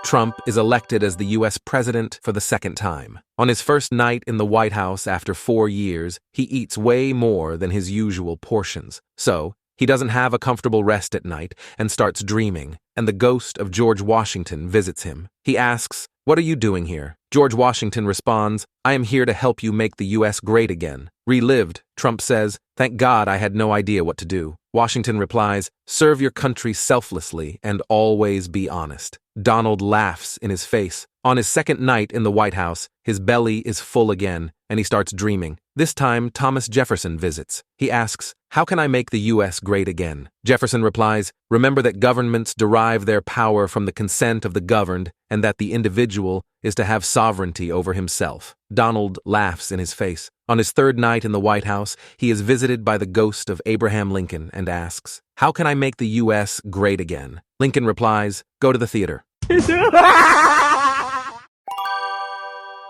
Trump is elected as the U.S. president for the second time. On his first night in the White House after 4 years, he eats way more than his usual portions. So, he doesn't have a comfortable rest at night and starts dreaming, and the ghost of George Washington visits him. He asks, "What are you doing here?" George Washington responds, "I am here to help you make the U.S. great again." Relived, Trump says, "Thank God I had no idea what to do." Washington replies, "Serve your country selflessly and always be honest." Donald laughs in his face. On his second night in the White House, his belly is full again, and he starts dreaming. This time, Thomas Jefferson visits. He asks, "How can I make the U.S. great again?" Jefferson replies, "Remember that governments derive their power from the consent of the governed, and that the individual is to have sovereignty over himself." Donald laughs in his face. On his third night in the White House, he is visited by the ghost of Abraham Lincoln and asks, "How can I make the U.S. great again?" Lincoln replies, "Go to the theater."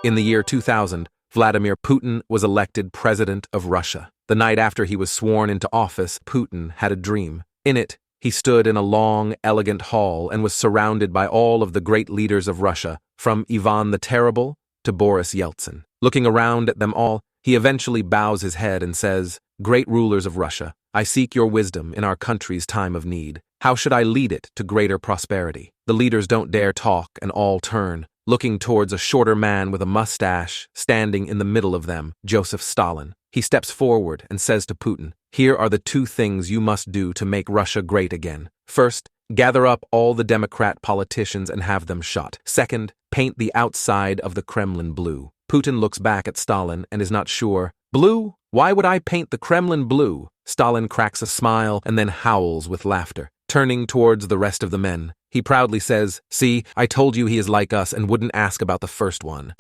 In the year 2000, Vladimir Putin was elected president of Russia. The night after he was sworn into office, Putin had a dream. In it, he stood in a long, elegant hall and was surrounded by all of the great leaders of Russia, from Ivan the Terrible to Boris Yeltsin. Looking around at them all, he eventually bows his head and says, "Great rulers of Russia, I seek your wisdom in our country's time of need. How should I lead it to greater prosperity?" The leaders don't dare talk and all turn, looking towards a shorter man with a mustache standing in the middle of them, Joseph Stalin. He steps forward and says to Putin, "Here are the 2 things you must do to make Russia great again. First, gather up all the Democrat politicians and have them shot. Second, paint the outside of the Kremlin blue." Putin looks back at Stalin and is not sure. "Blue? Why would I paint the Kremlin blue?" Stalin cracks a smile and then howls with laughter. Turning towards the rest of the men, he proudly says, "See, I told you he is like us and wouldn't ask about the first one."